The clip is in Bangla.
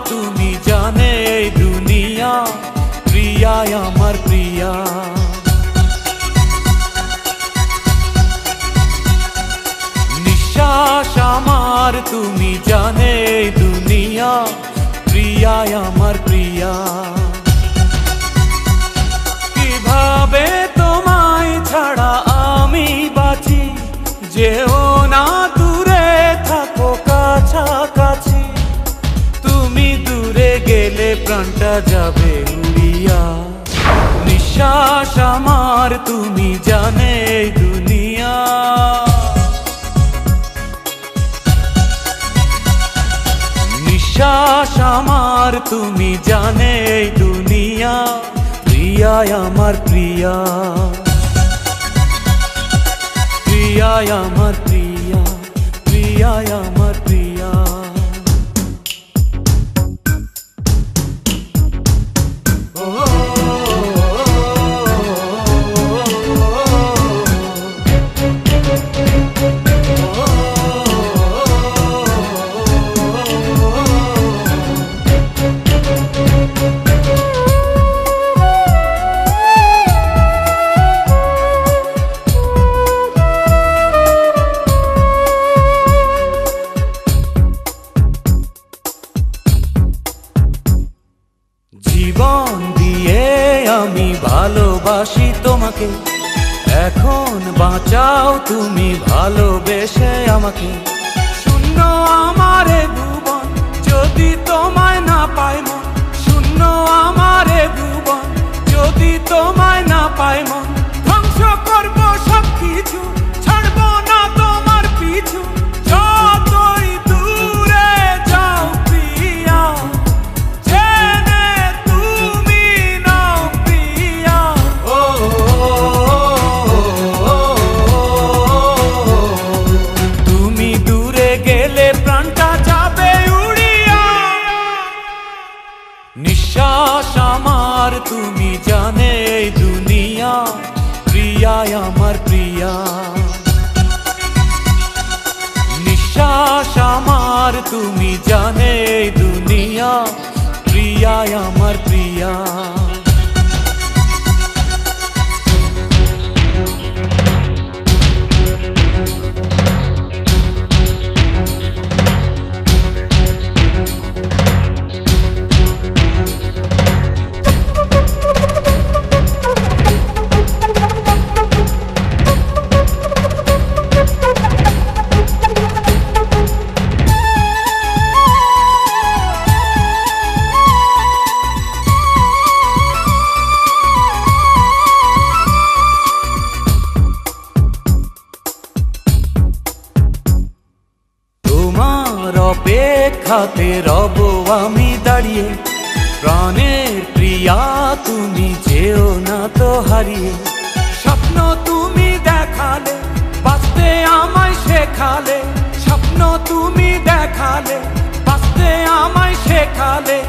তুমি জানে এই দুনিয়া, প্রিয়া আমার প্রিয়া। নিঃশ্বাস আমার তুমি জানে এই দুনিয়া, প্রিয়া আমার প্রিয়া। কিভাবে তোমায় ছাড়া আমি বাঁচি, যেও না দূরে থাকো কাছাকাছি। তুমি দূরে গেলে প্রাণটা যাবে উড়িয়া। নিঃশ্বাস আমার তুমি জানে এই দুনিয়া। নিঃশ্বাস আমার তুমি জানে এই দুনিয়া, প্রিয়া আমার প্রিয়া। প্রিয়া আমার প্রিয়া, প্রিয়া আমার প্রিয়া। জীবন দিয়ে আমি ভালোবাসি তোমাকে, এখন বাঁচাও তুমি ভালোবেসে আমাকে। শূন্য আমারে ভুবন যদি তোমায় না পাই মন, শূন্য আমারে ভুবন যদি তোমায় না পাই মন। ধ্বংস করবো সব কিছু, ছাড়বো না তোমার পিছু। যতই দূরে যাও প্রিয়া, জেনে তুমি নাও প্রিয়া। তুমি দূরে গেলে প্রাণটা যাবে উড়িয়া। নিঃশ্বাস আমার তুমি জানে এই দুনিয়া, প্রিয়া আমার প্রিয়া। নিঃশ্বাস আমার তুমি জানে এই দুনিয়া, প্রিয়া আমার প্রিয়া। অপেক্ষাতে রব আমি দাঁড়িয়ে, প্রাণের প্রিয়া তুমি যেও না তো হারিয়ে। স্বপ্ন তুমি দেখালে, বাঁচতে আমায় শেখালে। স্বপ্ন তুমি দেখালে, বাঁচতে আমায় শেখালে।